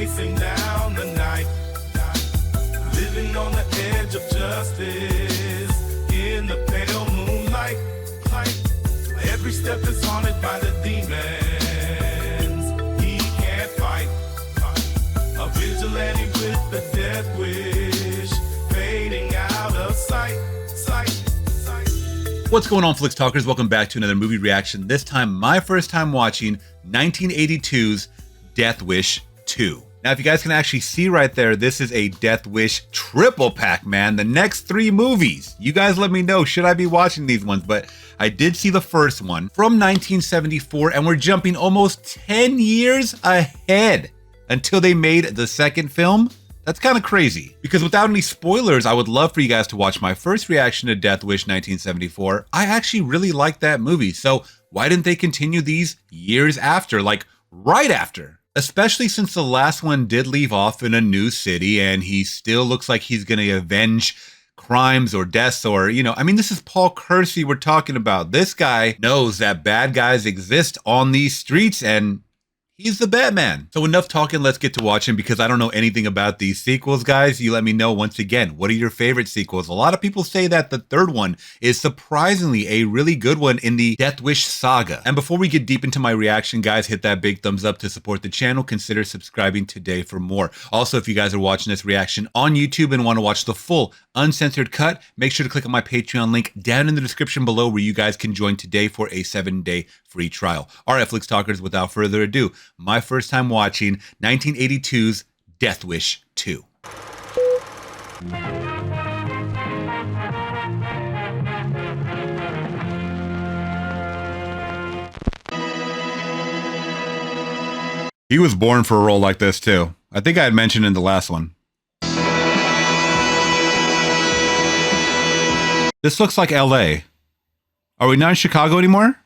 chasing down the night, living on the edge of justice in the pale moonlight. Every step is haunted by the demons he can't fight. A vigilante with the death wish, fading out of sight. What's going on, Flix Talkers? Welcome back to another movie reaction. This time, my first time watching 1982's Death Wish 2. Now, if you guys can actually see right there, this is a Death Wish triple pack, man. The next 3 movies. You guys let me know, should I be watching these ones? But I did see the first one from 1974, and we're jumping almost 10 years ahead until they made the second film. That's kind of crazy, because without any spoilers, I would love for you guys to watch my first reaction to Death Wish 1974. I actually really liked that movie, so why didn't they continue these years after, like right after? Especially since the last one did leave off in a new city, and he still looks like he's gonna avenge crimes or deaths, or, you know, I mean, this is Paul Kersey we're talking about. This guy knows that bad guys exist on these streets, and he's the Batman. So enough talking, let's get to watching, because I don't know anything about these sequels, guys. You let me know once again, what are your favorite sequels? A lot of people say that the third one is surprisingly a really good one in the Death Wish saga. And before we get deep into my reaction, guys, hit that big thumbs up to support the channel. Consider subscribing today for more. Also, if you guys are watching this reaction on YouTube and want to watch the full uncensored cut, make sure to click on my Patreon link down in the description below, where you guys can join today for a 7-day free trial. All right, Flix Talkers, without further ado, my first time watching 1982's Death Wish 2. He was born for a role like this too. I think I had mentioned in the last one. This looks like LA. Are we not in Chicago anymore?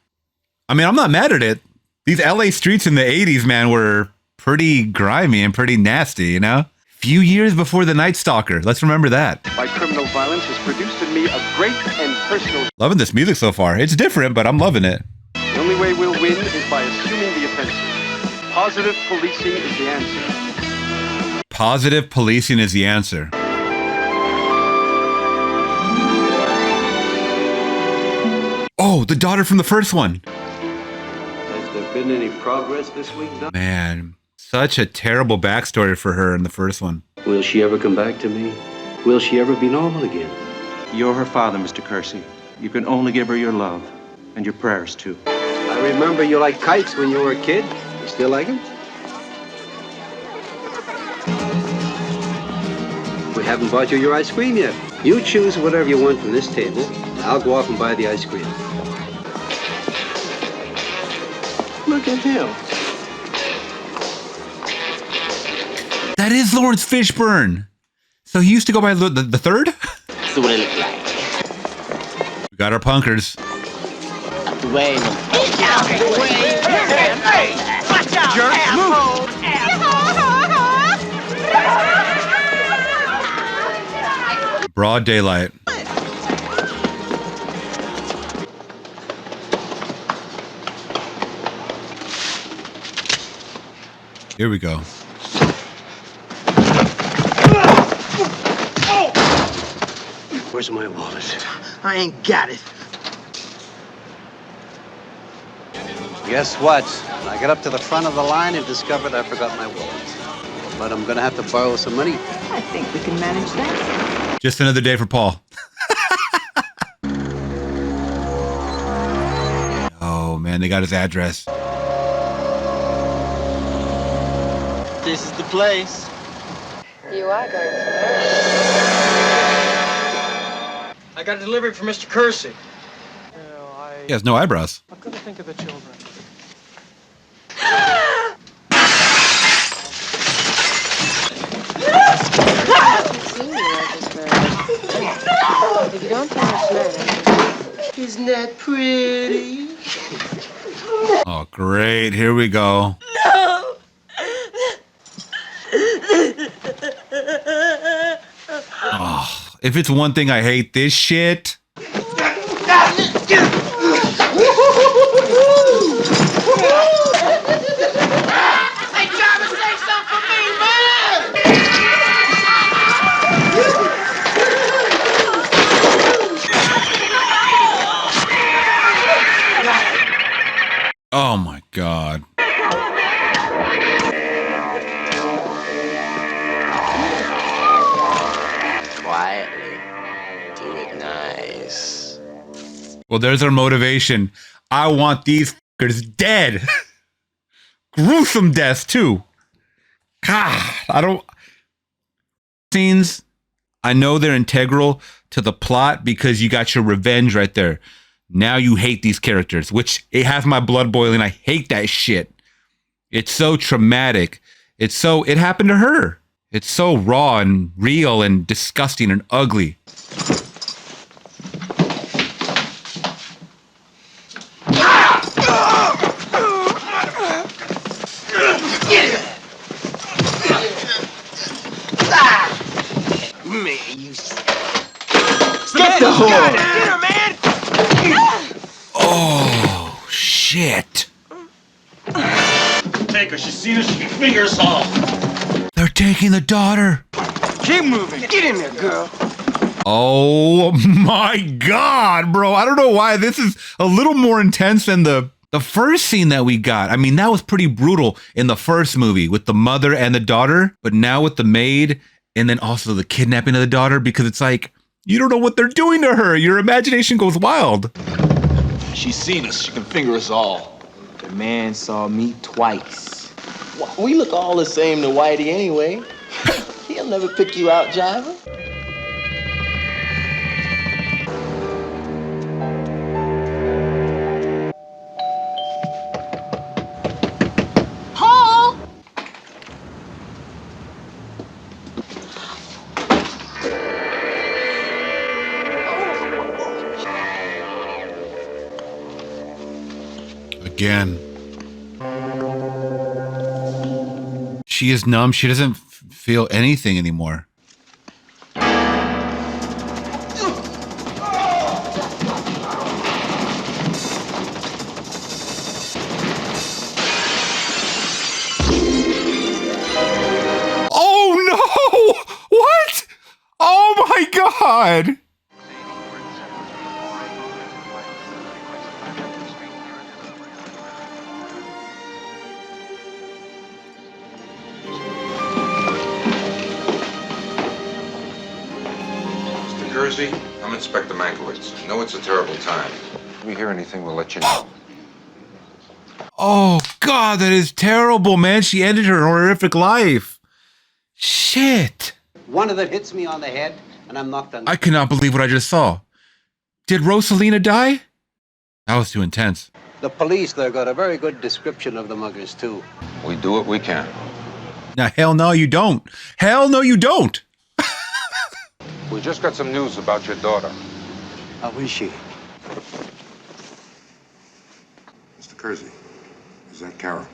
I mean, I'm not mad at it. These LA streets in the 80s, man, were pretty grimy and pretty nasty, you know? Few years before The Night Stalker. Let's remember that. By criminal violence has produced in me a great and personal... Loving this music so far. It's different, but I'm loving it. The only way we'll win is by assuming the offensive. Positive policing is the answer. Positive policing is the answer. Oh, the daughter from the first one. Has there been any progress this week, Doc? Man, such a terrible backstory for her in the first one. Will she ever come back to me? Will she ever be normal again? You're her father, Mr. Kersey. You can only give her your love, and your prayers, too. I remember you liked kites when you were a kid. You still like them? We haven't bought you your ice cream yet. You choose whatever you want from this table. I'll go off and buy the ice cream. Look at him. That is Lawrence Fishburne. So he used to go by the third? That's what it looked like. We got our punkers. Out the way. Out the way. Watch out. Move. Broad daylight. Here we go. Where's my wallet? I ain't got it. Guess what? I got up to the front of the line and discovered I forgot my wallet. But I'm gonna have to borrow some money. I think we can manage that. Just another day for Paul. Oh man, they got his address. This is the place. You are going to. I got a delivery from Mr. Kersey. He has no eyebrows. I couldn't think of the children. If you don't tell us now. Isn't that pretty? Oh, great. Here we go. No! Oh, if it's one thing I hate, this shit. Hey, Travis, say something for me, man! Well, there's our motivation. I want these fuckers dead. Gruesome deaths, too. God, I don't... Scenes, I know they're integral to the plot because you got your revenge right there. Now you hate these characters, which it has my blood boiling. I hate that shit. It's so traumatic. It happened to her. It's so raw and real and disgusting and ugly. Man, you... Get the whore! Get her, man! Oh, shit. Take her. She's seen us. She can finger us all. They're taking the daughter. Keep moving. Get in there, girl. Oh, my God, bro. I don't know why this is a little more intense than the first scene that we got. I mean, that was pretty brutal in the first movie with the mother and the daughter. But now with the maid and then also the kidnapping of the daughter, because it's like, you don't know what they're doing to her. Your imagination goes wild. She's seen us. She can finger us all. The man saw me twice. We look all the same to Whitey anyway. He'll never pick you out, Jiver. Paul! Again. She is numb. She doesn't feel anything anymore. Oh no! What? Oh my God! Kersey, I'm Inspector Mankiewicz. I know it's a terrible time. If we hear anything, we'll let you know. Oh, God, that is terrible, man. She ended her horrific life. Shit. One of them hits me on the head, and I'm knocked on. I cannot believe what I just saw. Did Rosalina die? That was too intense. The police there got a very good description of the muggers, too. We do what we can. Now, hell no, you don't. Hell no, you don't. We just got some news about your daughter. How is she? Mr. Kersey, is that Carol?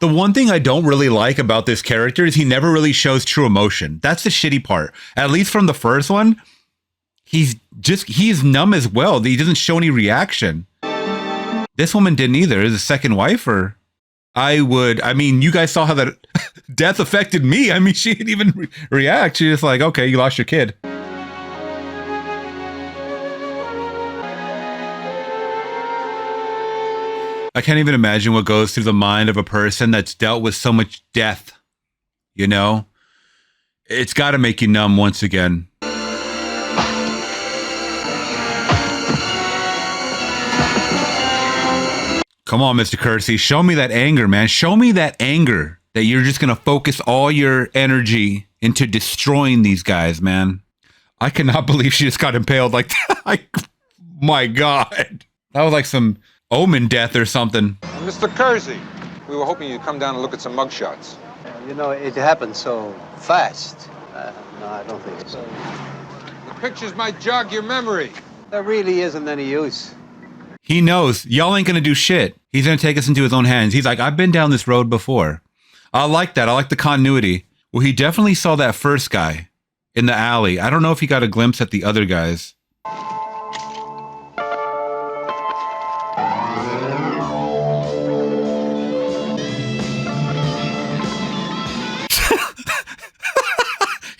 The one thing I don't really like about this character is he never really shows true emotion. That's the shitty part. At least from the first one, he's numb as well. He doesn't show any reaction. This woman didn't either. Is a second wife or... I mean, you guys saw how that death affected me. I mean, she didn't even react. She just like, okay, you lost your kid. I can't even imagine what goes through the mind of a person that's dealt with so much death. You know? It's got to make you numb once again. Come on, Mr. Kersey. Show me that anger, man. Show me that anger that you're just going to focus all your energy into destroying these guys, man. I cannot believe she just got impaled like that. My God. That was like some Omen death or something. Mr. Kersey, we were hoping you'd come down and look at some mugshots. You know, it happened so fast. No, I don't think so. The pictures might jog your memory. There really isn't any use. He knows y'all ain't gonna do shit. He's gonna take us into his own hands. He's like, I've been down this road before. I like that. I like the continuity. Well, he definitely saw that first guy in the alley. I don't know if he got a glimpse at the other guys.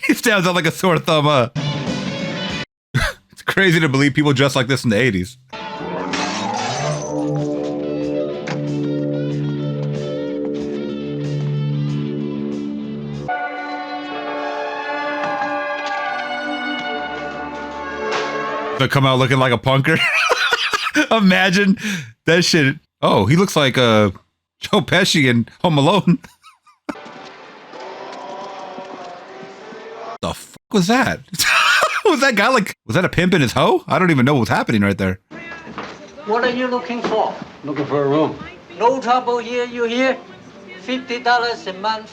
He stands out like a sore thumb, huh? It's crazy to believe people dressed like this in the 80s. They'll come out looking like a punker. Imagine that shit. Oh, he looks like Joe Pesci in Home Alone. The fuck was that? Was that guy like, was that a pimp in his hoe? I don't even know what's happening right there. What are you looking for? Looking for a room. No trouble here, you hear? $50 a month.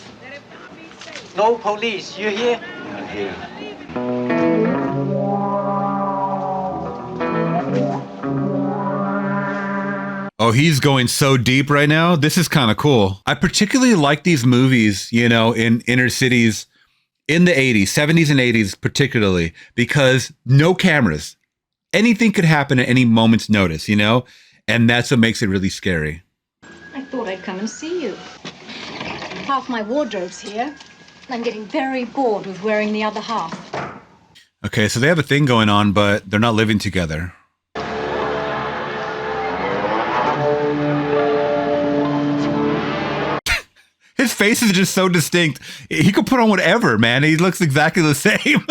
No police, you hear? Not here. Oh, he's going so deep right now. This is kind of cool. I particularly like these movies, you know, in inner cities in the 80s, 70s and 80s particularly, because no cameras. Anything could happen at any moment's notice, you know? And that's what makes it really scary. I thought I'd come and see you. Half my wardrobe's here. I'm getting very bored with wearing the other half. Okay, so they have a thing going on, but they're not living together. His face is just so distinct. He could put on whatever, man. He looks exactly the same.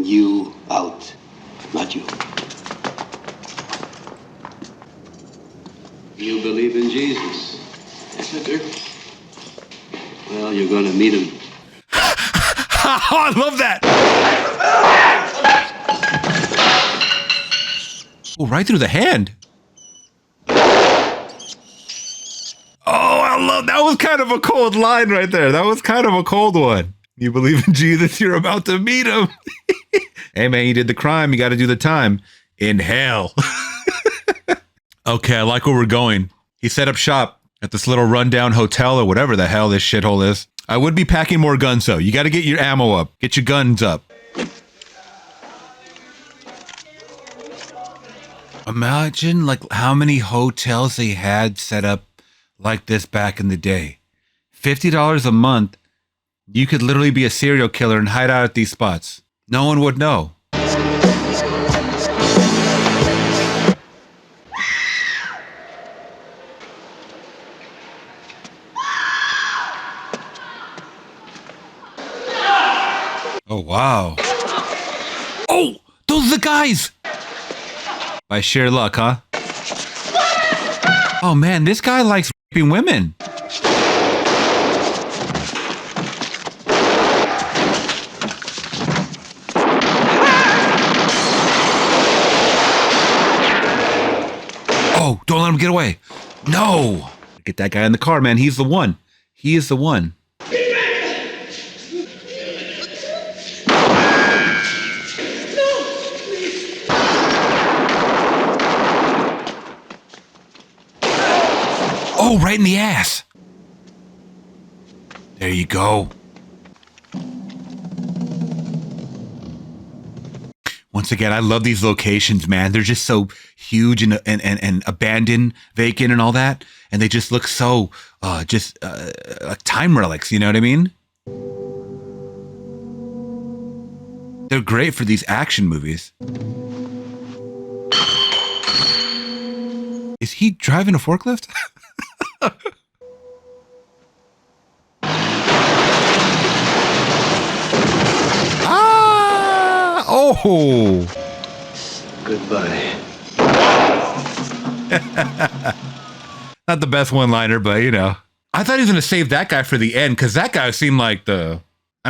You out, not you. You believe in Jesus, Senator? Well, you're going to meet him. Oh, I love that. Oh, right through the hand. Oh, I love that. Was kind of a cold line right there. That was kind of a cold one. You believe in Jesus, you're about to meet him. Hey, man, you did the crime. You got to do the time in hell. Okay, I like where we're going. He set up shop at this little rundown hotel or whatever the hell this shithole is. I would be packing more guns, though. You got to get your ammo up. Get your guns up. Imagine, like, how many hotels they had set up like this back in the day. $50 a month. You could literally be a serial killer and hide out at these spots. No one would know. Oh, wow. Oh, those are the guys! By sheer luck, huh? Oh, man, this guy likes raping women. Oh, don't let him get away. No. Get that guy in the car, man. He's the one. He is the one. Oh, right in the ass. There you go. Once again, I love these locations, man. They're just so huge and abandoned, vacant and all that. And they just look so like time relics, you know what I mean? They're great for these action movies. Is he driving a forklift? Oh! Goodbye. Not the best one-liner, but you know. I thought he was going to save that guy for the end, because that guy seemed like I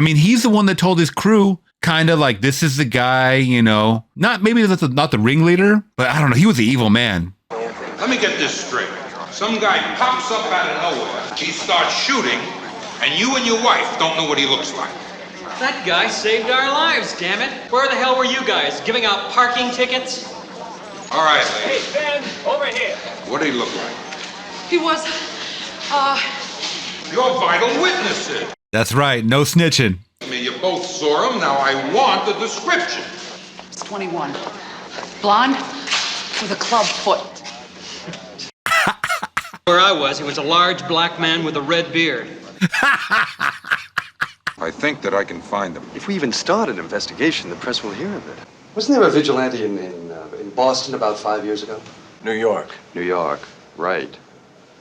mean, he's the one that told his crew, kind of like, this is the guy, you know. Maybe that's not the ringleader, but I don't know. He was the evil man. Let me get this straight. Some guy pops up out of nowhere, he starts shooting, and you and your wife don't know what he looks like. That guy saved our lives, damn it. Where the hell were you guys? Giving out parking tickets? All right, lady. Hey, Ben, over here. What did he look like? He was, You're vital witnesses. That's right. No snitching. I mean, you both saw him. Now I want the description. He's 21. Blonde with a club foot. Where I was, he was a large black man with a red beard. I think that I can find them. If we even start an investigation, the press will hear of it. Wasn't there a vigilante in Boston about 5 years ago? New York. New York, right.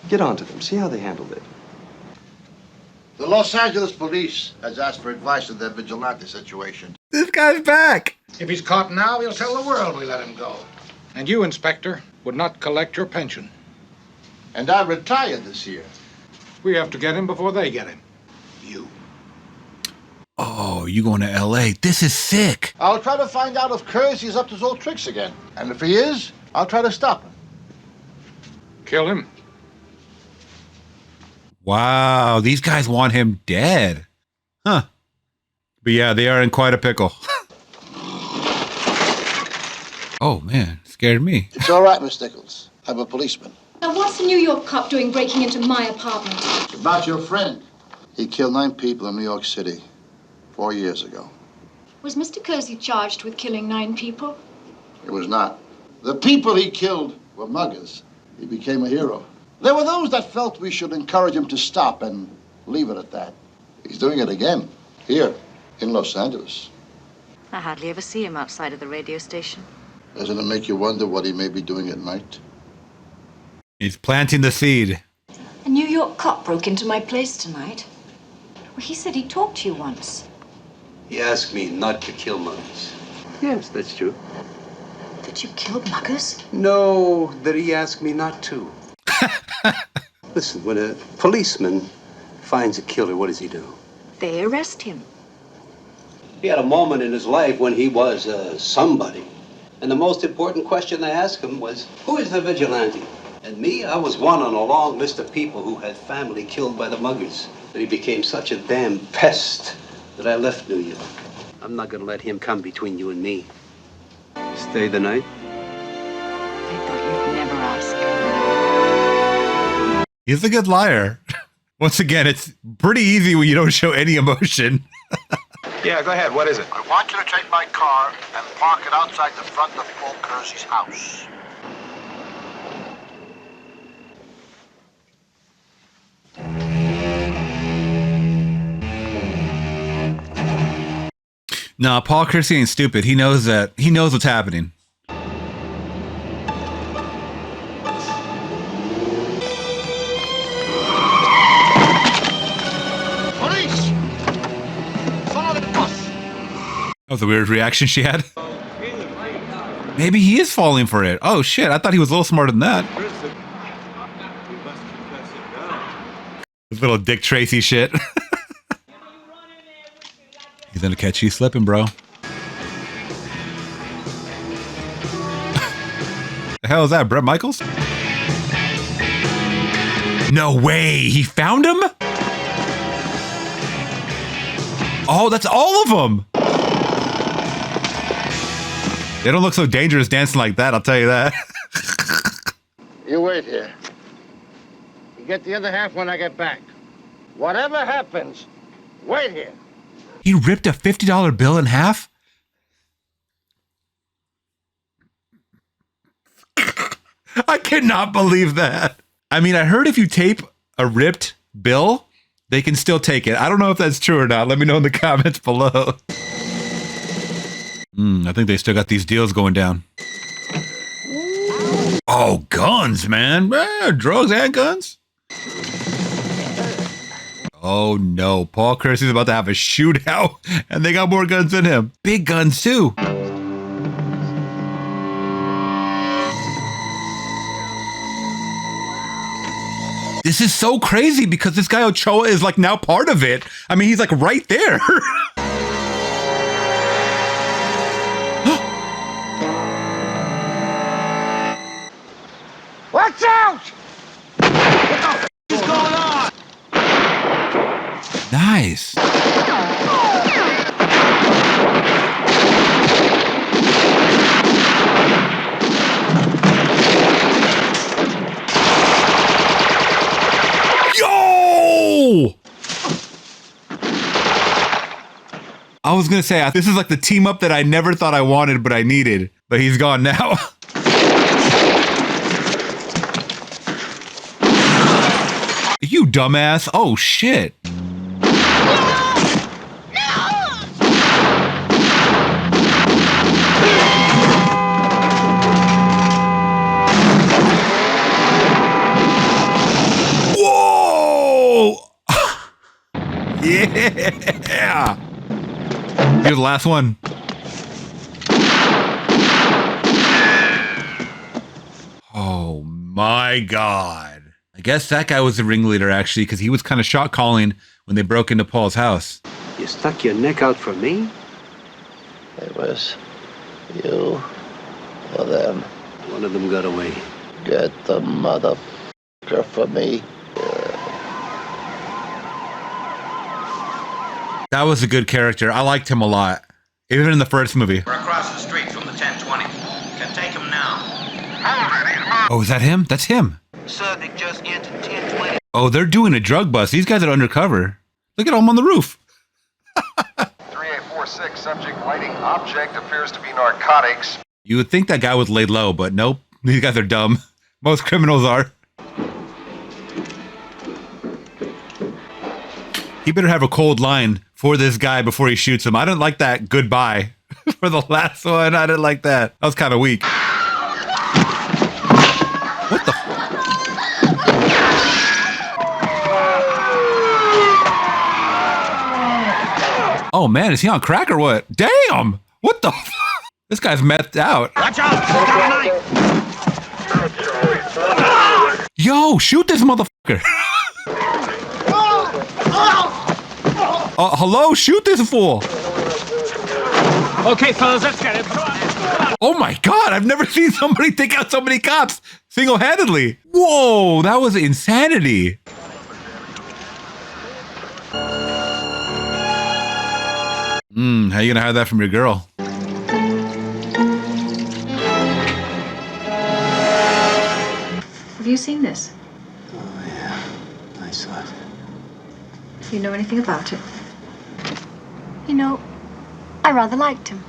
Get on to them. See how they handled it. The Los Angeles police has asked for advice on their vigilante situation. This guy's back. If he's caught now, he'll tell the world we let him go. And you, Inspector, would not collect your pension. And I retired this year. We have to get him before they get him. You. Oh, you going to L.A.? This is sick. I'll try to find out if Kersey's up to his old tricks again. And if he is, I'll try to stop him. Kill him. Wow, these guys want him dead. Huh. But yeah, they are in quite a pickle. Oh, man, scared me. It's all right, Miss Nichols. I'm a policeman. Now, what's the New York cop doing breaking into my apartment? It's about your friend. He killed 9 people in New York City 4 years ago. Was Mr. Kersey charged with killing 9 people? It was not. The people he killed were muggers. He became a hero. There were those that felt we should encourage him to stop and leave it at that. He's doing it again, here in Los Angeles. I hardly ever see him outside of the radio station. Doesn't it make you wonder what he may be doing at night? He's planting the seed. A New York cop broke into my place tonight. Well, he said he talked to you once. He asked me not to kill muggers. Yes, that's true. That you killed muggers? No, that he asked me not to. Listen, when a policeman finds a killer, what does he do? They arrest him. He had a moment in his life when he was somebody. And the most important question I asked him was, who is the vigilante? And me, I was one on a long list of people who had family killed by the muggers. But he became such a damn pest that I left New York. I'm not gonna let him come between you and me. Stay the night? I thought you'd never ask. He's a good liar. Once again, it's pretty easy when you don't show any emotion. Yeah, go ahead. What is it? I want you to take my car and park it outside the front of Paul Kersey's house. Nah, Paul Kersey ain't stupid. He knows that. He knows what's happening. Police! Follow the bus! That was a weird reaction she had. Maybe he is falling for it. Oh shit, I thought he was a little smarter than that. This little Dick Tracy shit. He's gonna catch you slipping, bro. The hell is that, Bret Michaels? No way, he found him? Oh, that's all of them. They don't look so dangerous dancing like that, I'll tell you that. You wait here. You get the other half when I get back. Whatever happens, wait here. He ripped a $50 bill in half? I cannot believe that. I mean, I heard if you tape a ripped bill, they can still take it. I don't know if that's true or not. Let me know in the comments below. I think they still got these deals going down. Oh, guns, man. Drugs and guns. Oh no, Paul Kersey's about to have a shootout, and they got more guns than him. Big guns too. This is so crazy because this guy Ochoa is like now part of it. I mean, he's like right there. Watch out! What the is going on? Nice. Yo! I was gonna say, this is like the team up that I never thought I wanted, but I needed. But he's gone now. dumbass. Oh, shit. Whoa! Yeah! Here's the last one. Oh my God. I guess that guy was the ringleader, actually, because he was kind of shot calling when they broke into Paul's house. You stuck your neck out for me? It was you or them. One of them got away. Get the motherfucker for me. That was a good character. I liked him a lot. Even in the first movie. We're across the street from the 1020. Can take him now. Oh, is that him? That's him. Subject just entered 1020. Oh, they're doing a drug bust. These guys are undercover. Look at them on the roof. 3846, subject lighting object appears to be narcotics. You would think that guy was laid low, but nope. These guys are dumb. Most criminals are. He better have a cold line for this guy before he shoots him. I didn't like that goodbye for the last one. I didn't like that. That was kind of weak. What the? Oh man, is he on crack or what? Damn! What the? This guy's methed out. Watch out! He's got a knife! Yo, shoot this motherfucker! Hello, shoot this fool! Okay, fellas, let's get him. Oh my God, I've never seen somebody take out so many cops single-handedly. Whoa, that was insanity. How you gonna hide that from your girl? Have you seen this? Oh, yeah. I saw it. Do you know anything about it? You know, I rather liked him.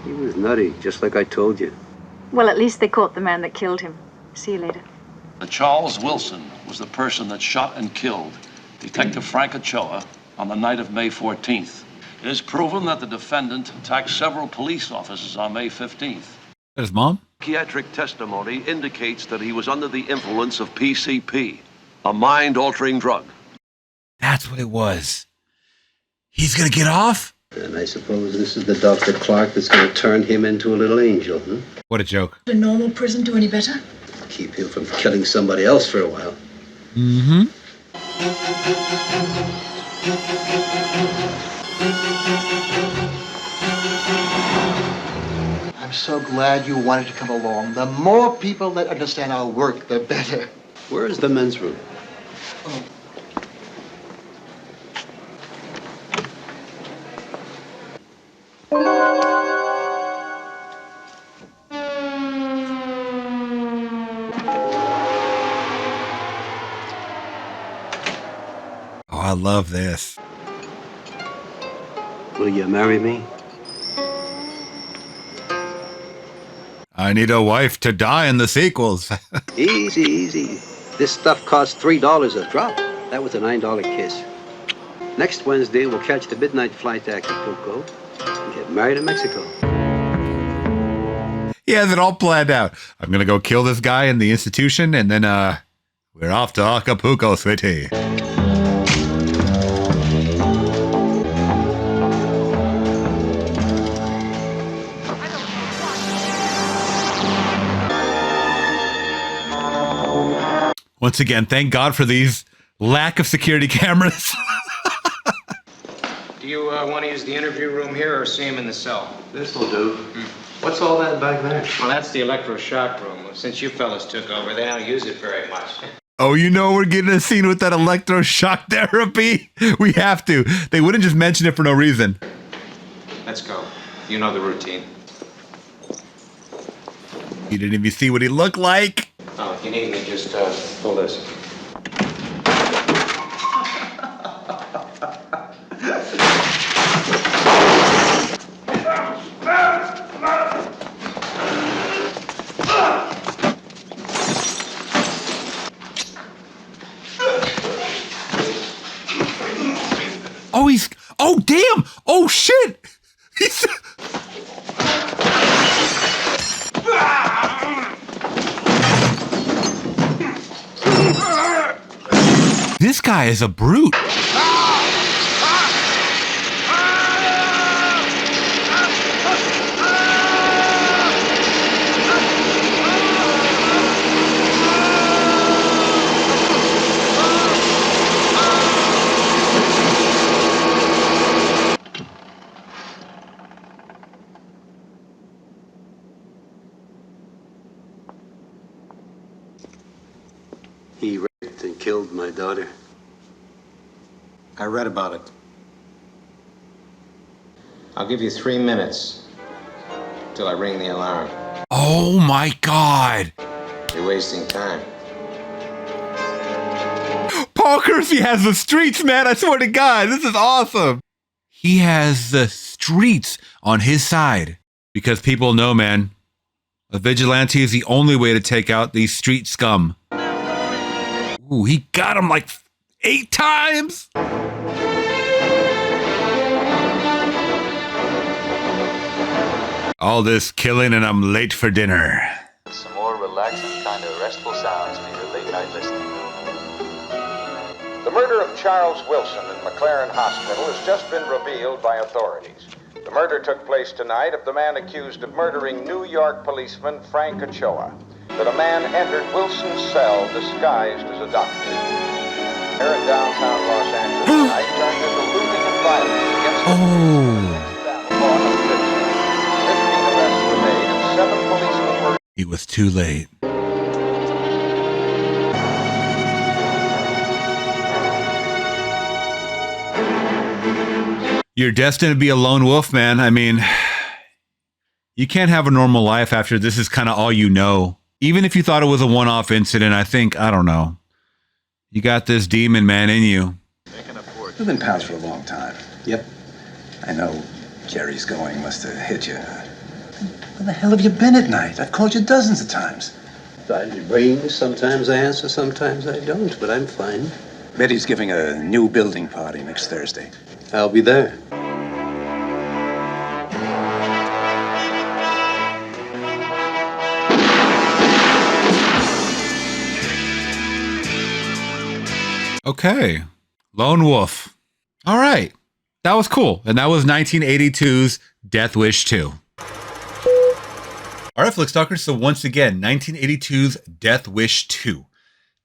He was nutty, just like I told you. Well, at least they caught the man that killed him. See you later. Charles Wilson was the person that shot and killed Detective Frank Ochoa on the night of May 14th. It is proven that the defendant attacked several police officers on May 15th. His mom? Psychiatric testimony indicates that he was under the influence of PCP, a mind-altering drug. That's what it was. He's gonna get off? And I suppose this is the Dr. Clark that's going to turn him into a little angel, huh? What a joke. Would a normal prison do any better? Keep him from killing somebody else for a while. Mm-hmm. I'm so glad you wanted to come along. The more people that understand our work, the better. Where is the men's room? Oh. Oh, I love this. Will you marry me? I need a wife to die in the sequels. Easy, easy. This stuff costs $3 a drop. That was a $9 kiss. Next Wednesday, we'll catch the midnight flight to Acapulco and get married in Mexico. He has it all planned out. I'm gonna go kill this guy in the institution, and then we're off to Acapulco City. Once again, thank God for these lack of security cameras. Do you want to use the interview room here or see him in the cell? This'll do. What's all that back there? Well, that's the electroshock room. Since you fellas took over, they don't use it very much. Oh, you know we're getting a scene with that electroshock therapy? We have to. They wouldn't just mention it for no reason. Let's go. You know the routine. You didn't even see what he looked like. Oh, if you need me, just pull this. This guy is a brute. He raped and killed my daughter. I read about it. I'll give you 3 minutes till I ring the alarm. Oh my God. You're wasting time. Paul Kersey has the streets, man. I swear to God, this is awesome. He has the streets on his side because people know, man, a vigilante is the only way to take out these street scum. Ooh, he got him like 8 times. All this killing and I'm late for dinner. Some more relaxing, kind of restful sounds for your late night listening. The murder of Charles Wilson in McLaren Hospital has just been revealed by authorities. The murder took place tonight of the man accused of murdering New York policeman Frank Ochoa. That a man entered Wilson's cell disguised as a doctor. Here in downtown Los Angeles tonight turned into looting and violence against the law of 15 arrests were made and 7 policemen were... It was too late. You're destined to be a lone wolf, man. I mean, you can't have a normal life after this is kind of all you know. Even if you thought it was a one-off incident, I think, I don't know. You got this demon, man, in you. You've been pals for a long time. Yep. I know Jerry's going must have hit you. Where the hell have you been at night? I've called you dozens of times. It rings. Sometimes I answer, sometimes I don't, but I'm fine. Betty's giving a new building party next Thursday. I'll be there. Okay. Lone Wolf. All right. That was cool. And that was 1982's Death Wish 2. All right, Flickstalkers. So once again, 1982's Death Wish 2.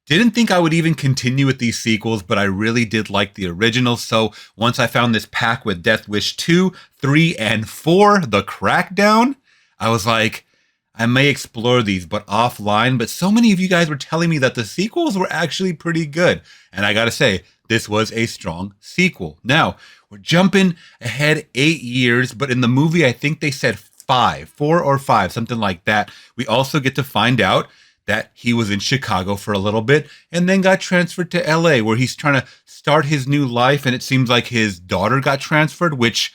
Didn't think I would even continue with these sequels, but I really did like the original. So once I found this pack with Death Wish 2, 3, and 4, The Crackdown, I was like, I may explore these, but offline. But so many of you guys were telling me that the sequels were actually pretty good. And I got to say, this was a strong sequel. Now, we're jumping ahead 8 years, but in the movie, I think they said 4 or 5, something like that. We also get to find out that he was in Chicago for a little bit and then got transferred to LA where he's trying to start his new life. And it seems like his daughter got transferred, which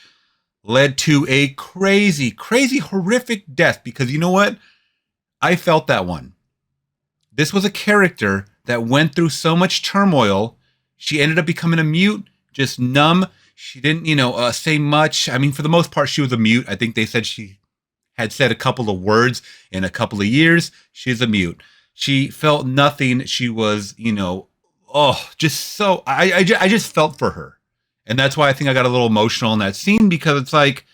led to a crazy, horrific death. Because you know what? I felt that one. This was a character that went through so much turmoil. She ended up becoming a mute, just numb. She didn't, say much. I mean, for the most part, she was a mute. I think they said she had said a couple of words in a couple of years. She's a mute. She felt nothing. She was, just so, I just felt for her. And that's why I think I got a little emotional in that scene, because it's like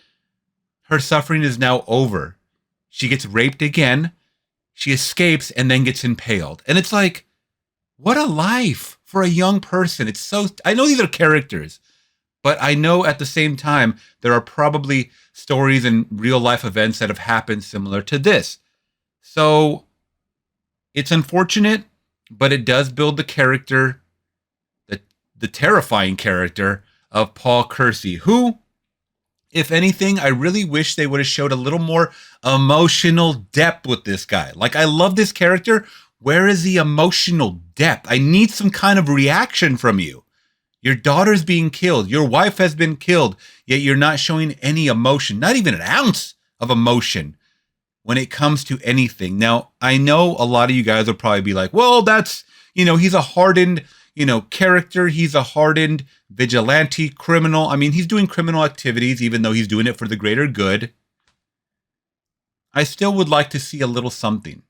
her suffering is now over. She gets raped again. She escapes and then gets impaled. And it's like, what a life for a young person. It's so, I know these are characters, but I know at the same time, there are probably stories and real life events that have happened similar to this. So it's unfortunate, but it does build the character, the terrifying character of Paul Kersey, who, if anything, I really wish they would have showed a little more emotional depth with this guy. Like, I love this character. Where is the emotional depth? I need some kind of reaction from you. Your daughter's being killed. Your wife has been killed, yet you're not showing any emotion, not even an ounce of emotion when it comes to anything. Now, I know a lot of you guys will probably be like, well, that's, he's a hardened, character. He's a hardened vigilante criminal. I mean, he's doing criminal activities, even though he's doing it for the greater good. I still would like to see a little something.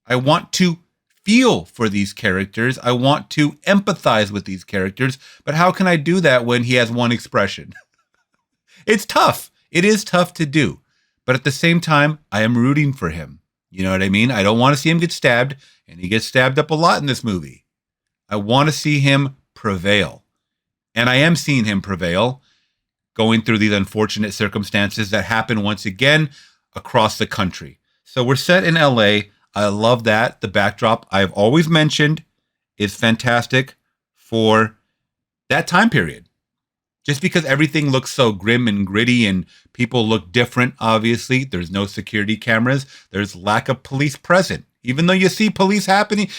I want to feel for these characters. I want to empathize with these characters. But how can I do that when he has one expression? It's tough. It is tough to do. But at the same time, I am rooting for him. You know what I mean? I don't want to see him get stabbed, and he gets stabbed up a lot in this movie. I want to see him prevail. And I am seeing him prevail, going through these unfortunate circumstances that happen once again across the country. So we're set in LA. I love that. The backdrop I've always mentioned is fantastic for that time period. Just because everything looks so grim and gritty and people look different, obviously. There's no security cameras. There's lack of police present. Even though you see police happening,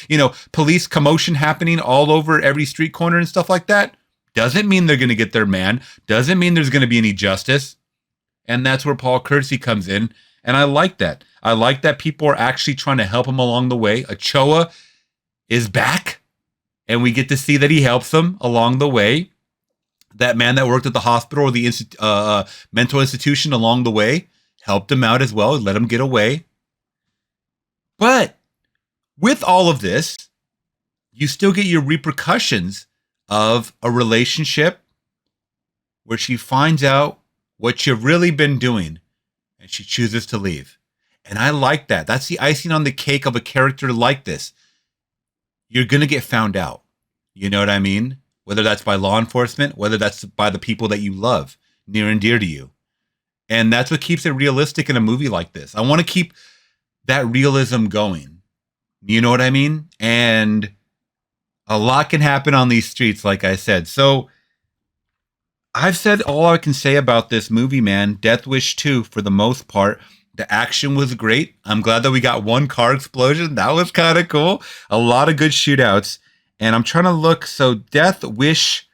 police commotion happening all over every street corner and stuff like that, doesn't mean they're going to get their man. Doesn't mean there's going to be any justice. And that's where Paul Kersey comes in. And I like that. I like that people are actually trying to help him along the way. Ochoa is back, and we get to see that he helps them along the way. That man that worked at the hospital or the mental institution along the way helped him out as well, let him get away. But with all of this, you still get your repercussions of a relationship where she finds out what you've really been doing and she chooses to leave. And I like that. That's the icing on the cake of a character like this. You're going to get found out. You know what I mean? Whether that's by law enforcement, whether that's by the people that you love, near and dear to you. And that's what keeps it realistic in a movie like this. I want to keep that realism going. You know what I mean? And a lot can happen on these streets, like I said. So I've said all I can say about this movie, man. Death Wish 2, for the most part. The action was great. I'm glad that we got one car explosion. That was kind of cool. A lot of good shootouts. And I'm trying to look. So Death Wish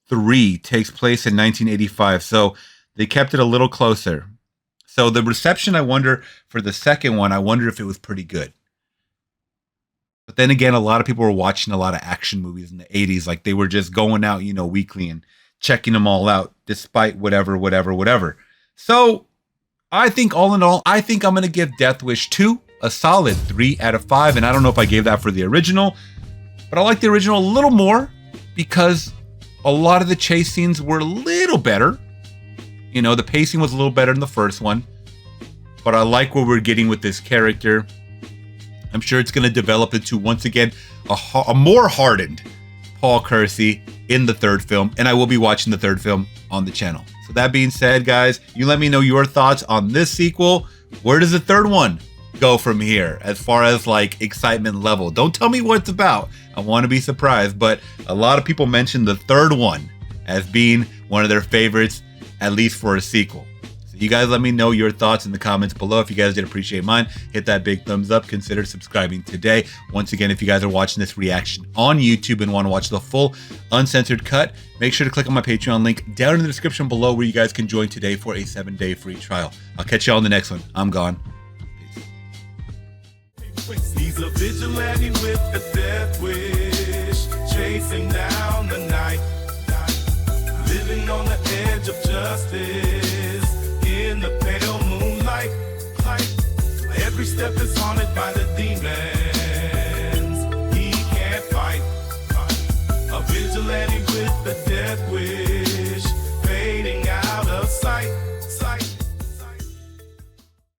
3 takes place in 1985. So they kept it a little closer. So the reception, I wonder, for the second one, I wonder if it was pretty good. But then again, a lot of people were watching a lot of action movies in the 80s. Like they were just going out, weekly and checking them all out, despite whatever. So I think all in all, I think I'm going to give Death Wish 2 a solid 3 out of 5. And I don't know if I gave that for the original, but I like the original a little more because a lot of the chase scenes were a little better. The pacing was a little better in the first one, but I like what we're getting with this character. I'm sure it's going to develop into, once again, a more hardened Paul Kersey in the third film, and I will be watching the third film on the channel. So that being said, guys, you let me know your thoughts on this sequel. Where does the third one go from here as far as like excitement level? Don't tell me what it's about. I want to be surprised, but a lot of people mentioned the third one as being one of their favorites, at least for a sequel. So you guys let me know your thoughts in the comments below. If you guys did appreciate mine, hit that big thumbs up. Consider subscribing today. Once again, if you guys are watching this reaction on YouTube and want to watch the full uncensored cut, make sure to click on my Patreon link down in the description below where you guys can join today for a 7-day free trial. I'll catch y'all on the next one. I'm gone. He's a vigilante with a death wish, chasing down the night, living on the edge of justice, in the pale moonlight. Every step is haunted by the demons he can't fight. A vigilante with a death wish.